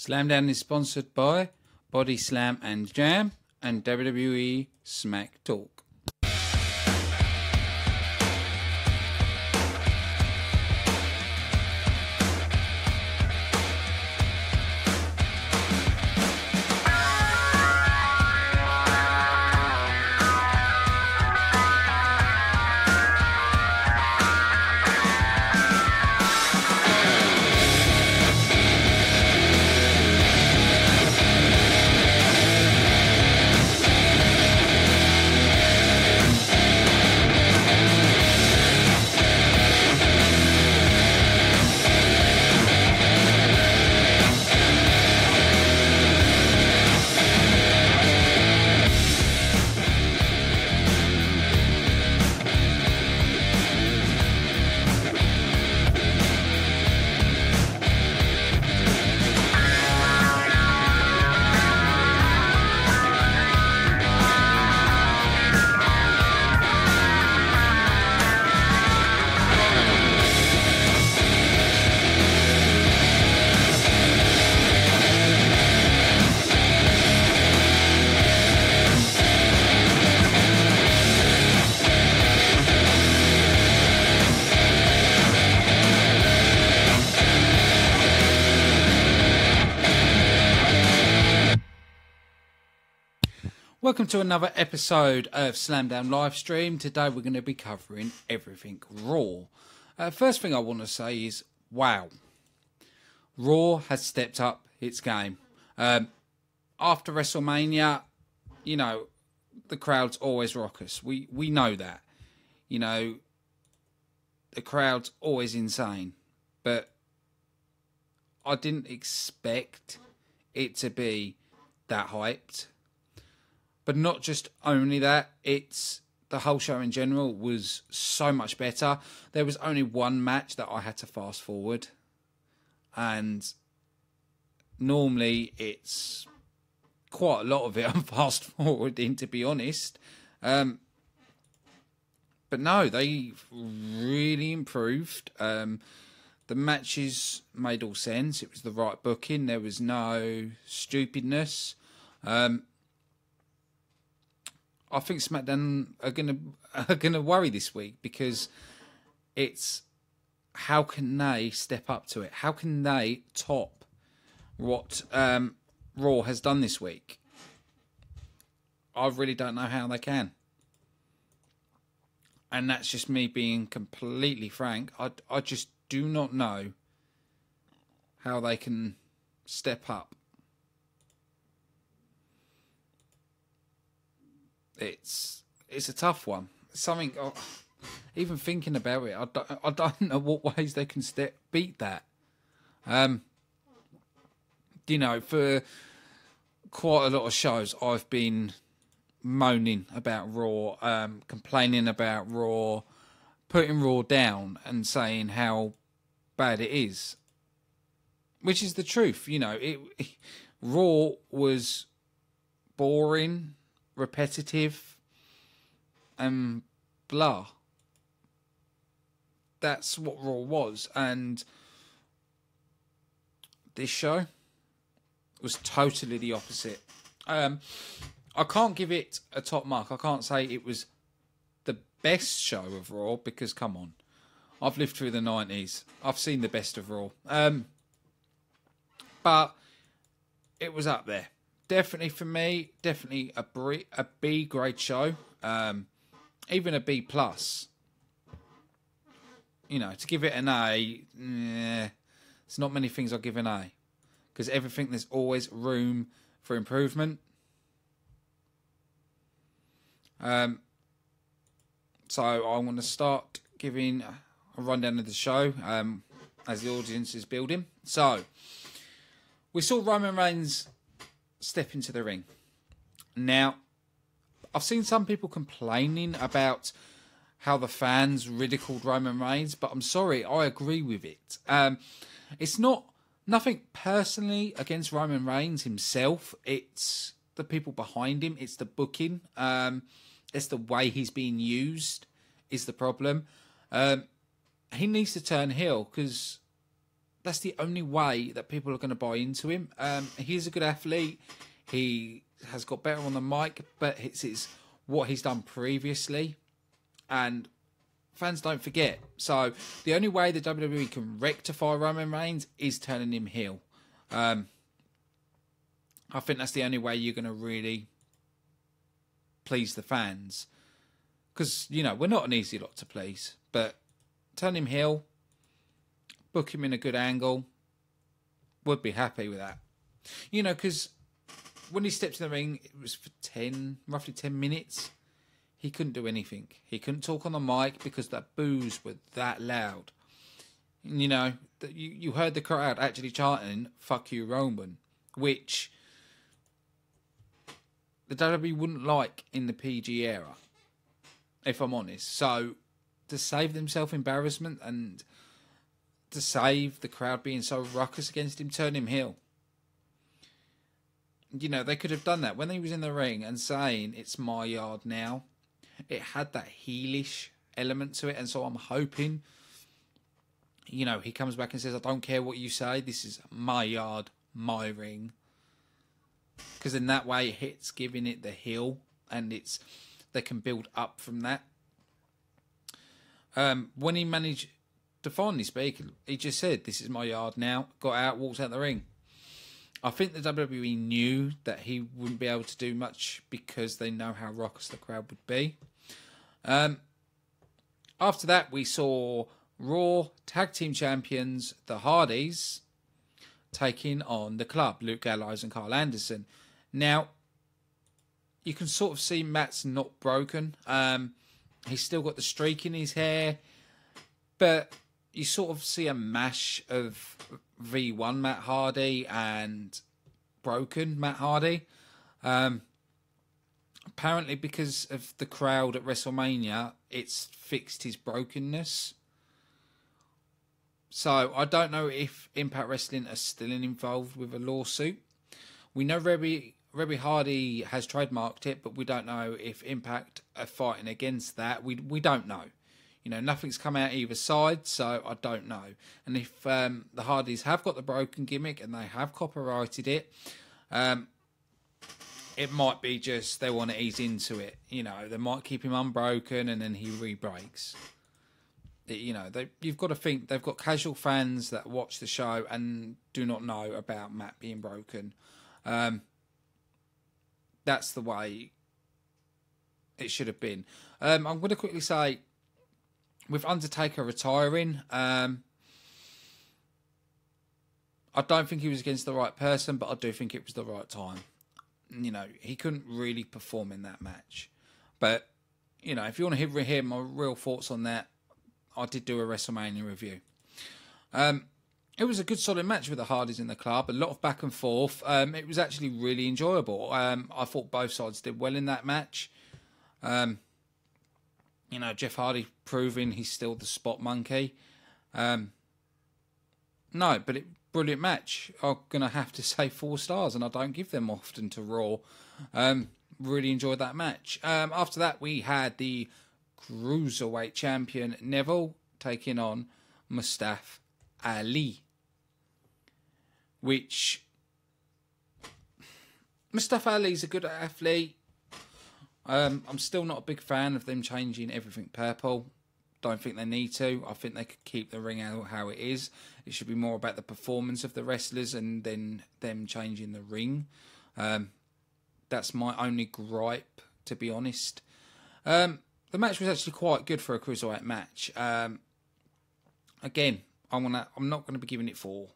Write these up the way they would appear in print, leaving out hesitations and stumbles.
Slamdown is sponsored by Body Slam and Jam and WWE Smack Talk. Welcome to another episode of Slamdown Livestream. Today we're going to be covering everything Raw. First thing I want to say is, wow. Raw has stepped up its game. After WrestleMania, you know, the crowd's always raucous. We know that. You know, the crowd's always insane. But I didn't expect it to be that hyped. But not just only that, it's the whole show in general was so much better. There was only one match that I had to fast forward. And normally it's quite a lot of it I'm fast forwarding, to be honest. But no, they really improved. The matches made all sense. It was the right booking. There was no stupidness. I think SmackDown are gonna worry this week because it's how can they step up to it? How can they top what Raw has done this week? I really don't know how they can, and that's just me being completely frank. I just do not know how they can step up. It's a tough one. Something, even thinking about it, I don't know what ways they can beat that. You know, for quite a lot of shows, I've been moaning about Raw, complaining about Raw, putting Raw down and saying how bad it is. Which is the truth, you know. Raw was boring, repetitive, and blah. That's what Raw was, and this show was totally the opposite. I can't give it a top mark. I can't say it was the best show of Raw because, come on, I've lived through the 90s. I've seen the best of Raw. But it was up there. Definitely for me, definitely a B grade show, even a B plus. You know, to give it an A, there's not many things I'll give an A, because everything there's always room for improvement. So I want to start giving a rundown of the show as the audience is building. So we saw Roman Reigns step into the ring. Now, I've seen some people complaining about how the fans ridiculed Roman Reigns, but I'm sorry, I agree with it. It's nothing personally against Roman Reigns himself. It's the people behind him. It's the booking. It's the way he's being used is the problem. He needs to turn heel because that's the only way that people are going to buy into him. He's a good athlete. He has got better on the mic, but it's what he's done previously, and fans don't forget. So the only way the WWE can rectify Roman Reigns is turning him heel. I think that's the only way you're going to really please the fans. Because, you know, we're not an easy lot to please. But turn him heel, book him in a good angle, would be happy with that. You know, because when he stepped in the ring, it was for roughly 10 minutes. He couldn't do anything. He couldn't talk on the mic because the boos were that loud. And, you know, you heard the crowd actually chanting, "Fuck you, Roman," which the WWE wouldn't like in the PG era, if I'm honest. So, to save themselves embarrassment and to save the crowd being so ruckus against him, turn him heel. You know, they could have done that when he was in the ring and saying, "It's my yard now." It had that heelish element to it, and so I'm hoping, you know, he comes back and says, "I don't care what you say, this is my yard, my ring." Because in that way, it's giving it the heel, and they can build up from that. When he managed to finally speak, he just said, "This is my yard now." Got out, walked out the ring. I think the WWE knew that he wouldn't be able to do much because they know how raucous the crowd would be. After that, we saw Raw Tag Team Champions, the Hardys, taking on the Club, Luke Gallows and Carl Anderson. Now, you can sort of see Matt's not broken. He's still got the streak in his hair, but you sort of see a mash of V1 Matt Hardy and broken Matt Hardy. Apparently because of the crowd at WrestleMania, it's fixed his brokenness. So I don't know if Impact Wrestling are still involved with a lawsuit. We know Rebby Hardy has trademarked it, but we don't know if Impact are fighting against that. We don't know. You know, nothing's come out either side, so I don't know. And if the Hardys have got the broken gimmick and they have copyrighted it, it might be just they want to ease into it. You know, they might keep him unbroken and then he re-breaks. You know, you've got to think they've got casual fans that watch the show and do not know about Matt being broken. That's the way it should have been. I'm going to quickly say, with Undertaker retiring, I don't think he was against the right person, but I do think it was the right time. You know, he couldn't really perform in that match. But, you know, if you want to hear my real thoughts on that, I did do a WrestleMania review. It was a good solid match with the Hardys in the Club. A lot of back and forth. It was actually really enjoyable. I thought both sides did well in that match. You know, Jeff Hardy proving he's still the spot monkey. No, but brilliant match. I'm going to have to say 4 stars, and I don't give them often to Raw. Really enjoyed that match. After that, we had the Cruiserweight Champion Neville taking on Mustafa Ali. Which, Mustafa Ali's a good athlete. I'm still not a big fan of them changing everything purple. Don't think they need to. I think they could keep the ring out how it is. It should be more about the performance of the wrestlers and then them changing the ring. That's my only gripe, to be honest. The match was actually quite good for a cruiserweight match. Again, I'm not going to be giving it 4. I'll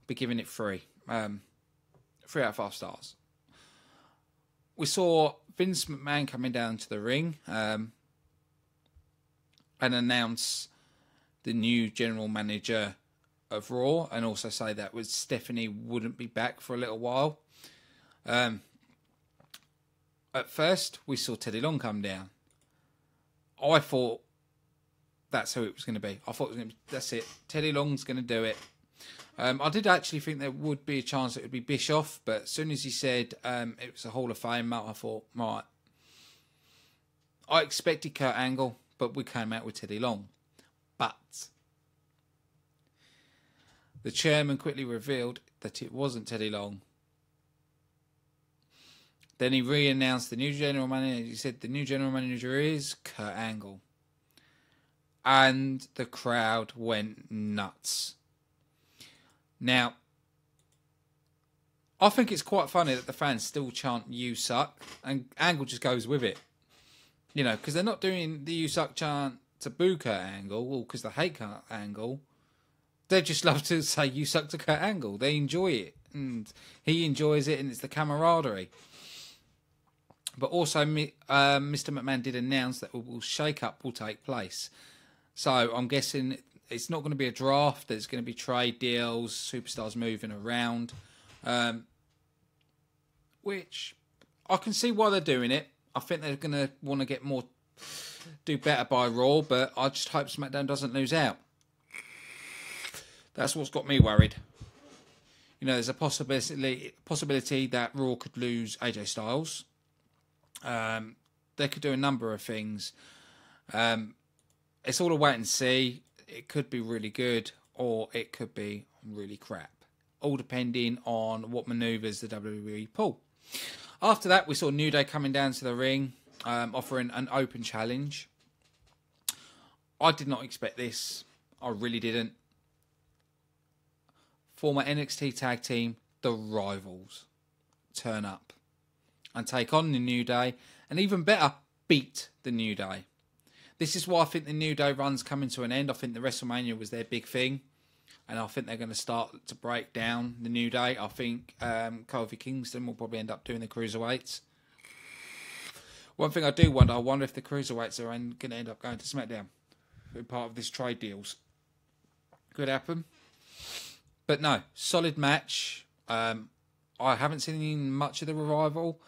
be giving it 3. 3 out of 5 stars. We saw Vince McMahon coming down to the ring and announce the new general manager of Raw, and also say that Stephanie wouldn't be back for a little while. At first, we saw Teddy Long come down. I thought that's who it was going to be. I thought that's it. Teddy Long's going to do it. I did actually think there would be a chance it would be Bischoff, but as soon as he said it was a Hall of Famer, I thought, right. I expected Kurt Angle, but we came out with Teddy Long. But The chairman quickly revealed that it wasn't Teddy Long. Then he re-announced the new general manager. He said the new general manager is Kurt Angle. And the crowd went nuts. Now, I think it's quite funny that the fans still chant "You suck," and Angle just goes with it. You know, because they're not doing the "You suck" chant to boo Kurt Angle, or because they hate Kurt Angle. They just love to say "You suck" to Kurt Angle. They enjoy it, and he enjoys it, and it's the camaraderie. But also, Mr. McMahon did announce that a shake-up will take place. So I'm guessing it's not going to be a draft. There's going to be trade deals, superstars moving around. Which I can see why they're doing it. I think they're going to want to do better by Raw, but I just hope SmackDown doesn't lose out. That's what's got me worried. You know, there's a possibility that Raw could lose AJ Styles. They could do a number of things. It's all a wait and see. It could be really good, or it could be really crap. All depending on what manoeuvres the WWE pull. After that, we saw New Day coming down to the ring, offering an open challenge. I did not expect this. I really didn't. Former NXT tag team, The Rivals, turn up and take on the New Day, and even better, beat the New Day. This is why I think the New Day run's coming to an end. I think the WrestleMania was their big thing, and I think they're going to start to break down the New Day. I think Kofi Kingston will probably end up doing the Cruiserweights. One thing I do wonder, I wonder if the Cruiserweights are going to end up going to SmackDown. Be part of this trade deals. Could happen. But no, solid match. I haven't seen much of the Revival,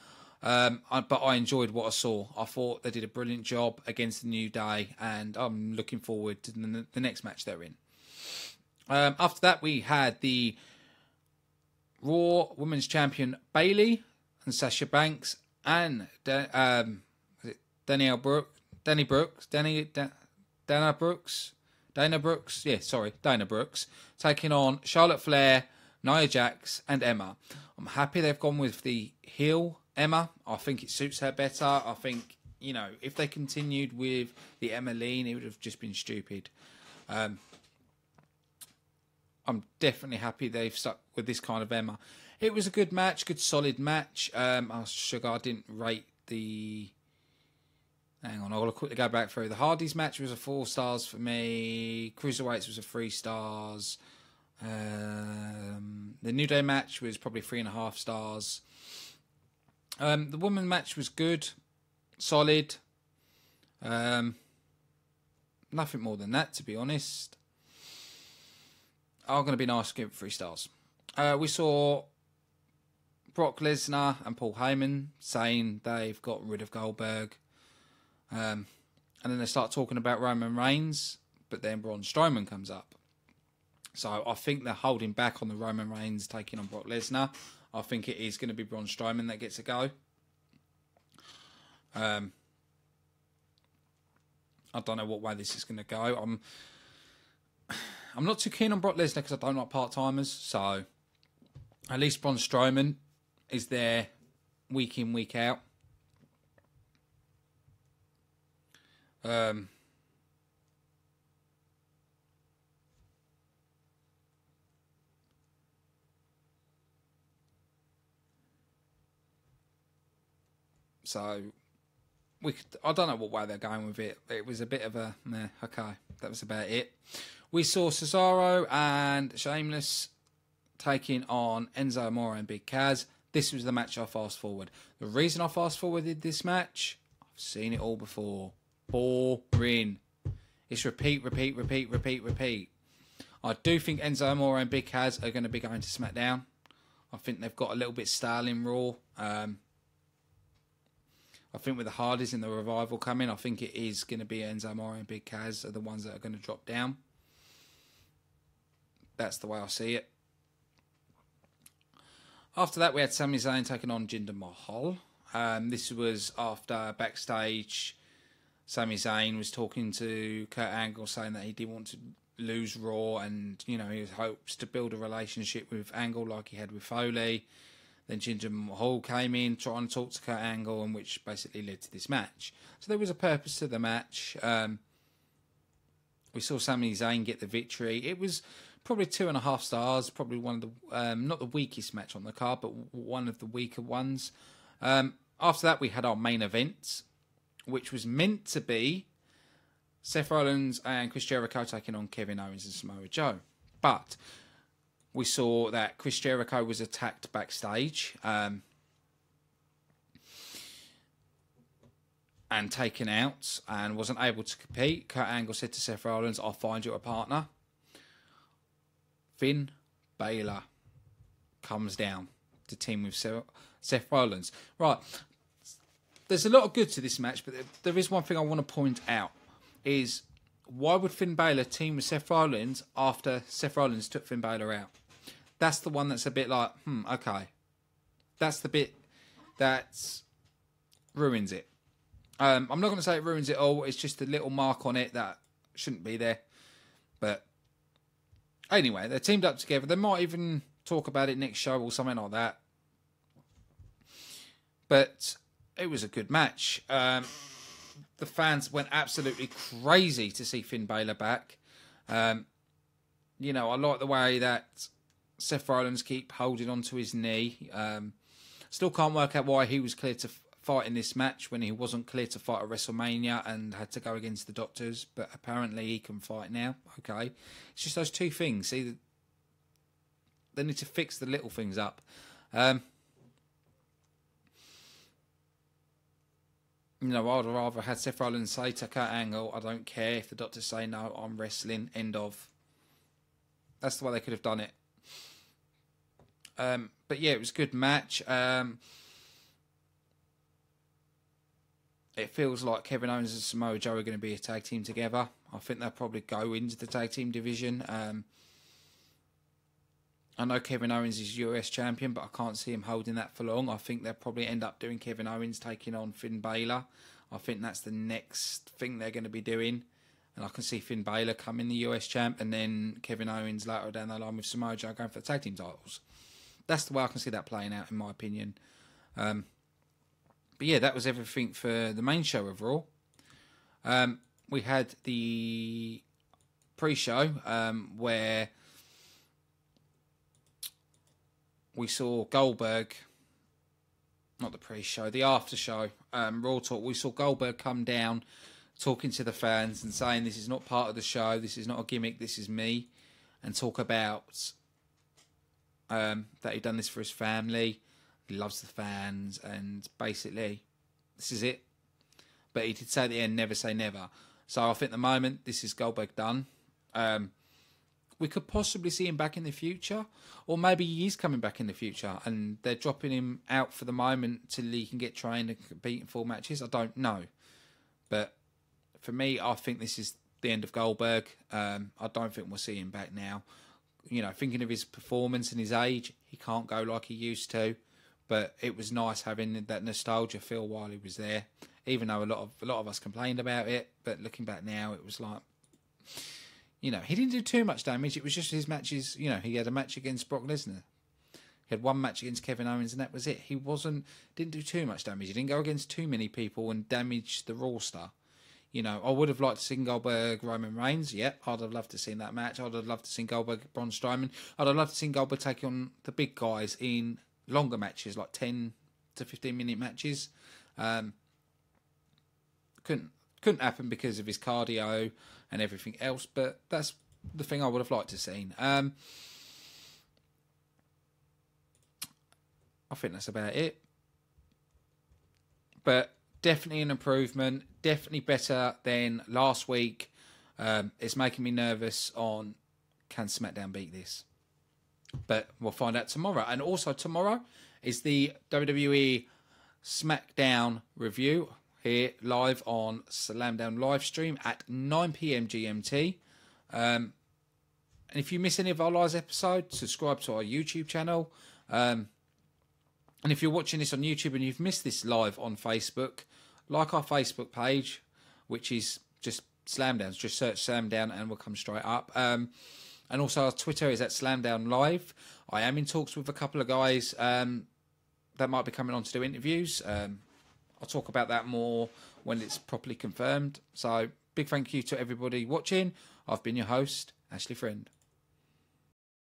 but I enjoyed what I saw. I thought they did a brilliant job against the New Day, and I'm looking forward to the next match they're in. After that, we had the Raw Women's Champion Bayley and Sasha Banks and Dana Brooks, taking on Charlotte Flair, Nia Jax, and Emma. I'm happy they've gone with the heel Emma. I think it suits her better. I think, you know, if they continued with the Emma lean, it would have just been stupid. I'm definitely happy they've stuck with this kind of Emma. It was a good match, good solid match. I didn't rate the... Hang on, I'll quickly go back through. The Hardys match was a 4 stars for me. Cruiserweights was a 3 stars. The New Day match was probably 3.5 stars. The women match was good, solid. Nothing more than that, to be honest. I'm going to be nice and give it 3 stars. We saw Brock Lesnar and Paul Heyman saying they've got rid of Goldberg. And then they start talking about Roman Reigns, but then Braun Strowman comes up. So I think they're holding back on the Roman Reigns taking on Brock Lesnar. I think it is going to be Braun Strowman that gets a go. I don't know what way this is going to go. I'm not too keen on Brock Lesnar because I don't like part-timers. So at least Braun Strowman is there week in, week out. So I don't know what way they're going with it. It was a bit of a meh. Okay, that was about it. We saw Cesaro and Sheamus taking on Enzo Amore and Big Cass. This was the match I fast forward. The reason I fast forwarded this match, I've seen it all before. Boring. It's repeat. I do think Enzo Amore and Big Cass are going to be going to SmackDown. I think they've got a little bit stale in Raw. I think with the Hardys and the Revival coming, I think it is going to be Enzo Amore and Big Cass are the ones that are going to drop down. That's the way I see it. After that, we had Sami Zayn taking on Jinder Mahal. This was after backstage, Sami Zayn was talking to Kurt Angle saying that he didn't want to lose Raw, and you know he hopes to build a relationship with Angle like he had with Foley. Then Jinder Mahal came in trying to talk to Kurt Angle, and which basically led to this match. So there was a purpose to the match. We saw Sami Zayn get the victory. It was probably 2.5 stars. Probably one of the not the weakest match on the card, but one of the weaker ones. After that, we had our main event, which was meant to be Seth Rollins and Chris Jericho taking on Kevin Owens and Samoa Joe. But we saw that Chris Jericho was attacked backstage and taken out and wasn't able to compete. Kurt Angle said to Seth Rollins, "I'll find you a partner." Finn Balor comes down to team with Seth Rollins. Right. There's a lot of good to this match, but there is one thing I want to point out. Is why would Finn Balor team with Seth Rollins after Seth Rollins took Finn Balor out? That's the one that's a bit like, okay. That's the bit that ruins it. I'm not going to say it ruins it all. It's just a little mark on it that shouldn't be there. But anyway, they're teamed up together. They might even talk about it next show or something like that. But it was a good match. The fans went absolutely crazy to see Finn Balor back. You know, I like the way that Seth Rollins keep holding on to his knee. Still can't work out why he was clear to fight in this match when he wasn't clear to fight at WrestleMania and had to go against the doctors. But apparently he can fight now. Okay. It's just those two things. See, they need to fix the little things up. You know, I'd rather have Seth Rollins say to Kurt Angle, "I don't care if the doctors say no, I'm wrestling." End of. That's the way they could have done it. But yeah, it was a good match. It feels like Kevin Owens and Samoa Joe are going to be a tag team together. I think they'll probably go into the tag team division. I know Kevin Owens is US champion, but I can't see him holding that for long. I think they'll probably end up doing Kevin Owens taking on Finn Balor. I think that's the next thing they're going to be doing. And I can see Finn Balor coming the US champ, and then Kevin Owens later down the line with Samoa Joe going for the tag team titles. That's the way I can see that playing out, in my opinion. But yeah, that was everything for the main show of Raw. We had the pre-show where we saw Goldberg, not the pre-show, the after-show, Raw Talk. We saw Goldberg come down, talking to the fans and saying, "This is not part of the show, this is not a gimmick, this is me," and talk about that he'd done this for his family, he loves the fans, and basically, this is it. But he did say at the end, never say never. So I think at the moment, this is Goldberg done. We could possibly see him back in the future, or maybe he is coming back in the future and they're dropping him out for the moment till he can get trained and compete in full matches. I don't know. But for me, I think this is the end of Goldberg. I don't think we'll see him back now. You know, thinking of his performance and his age, he can't go like he used to. But it was nice having that nostalgia feel while he was there, even though a lot of us complained about it. But looking back now, it was like, you know, he didn't do too much damage. It was just his matches. You know, he had a match against Brock Lesnar. He had one match against Kevin Owens, and that was it. He didn't do too much damage. He didn't go against too many people and damage the roster. You know, I would have liked to see Goldberg, Roman Reigns. Yep, I'd have loved to see that match. I'd have loved to see Goldberg, Braun Strowman. I'd have loved to see Goldberg take on the big guys in longer matches, like 10 to 15-minute matches. Couldn't happen because of his cardio and everything else, but that's the thing I would have liked to have seen. I think that's about it. But definitely an improvement, definitely better than last week. It's making me nervous on, can SmackDown beat this? But we'll find out tomorrow. And also tomorrow is the WWE SmackDown review here live on SlamDown livestream at 9 PM GMT. And if you miss any of our live episodes, subscribe to our YouTube channel. And if you're watching this on YouTube and you've missed this live on Facebook, like our Facebook page, which is just Slamdowns. Just search Slamdown and we'll come straight up. And also our Twitter is at Slamdown Live. I am in talks with a couple of guys that might be coming on to do interviews. I'll talk about that more when it's properly confirmed. So big thank you to everybody watching. I've been your host, Ashley Friend.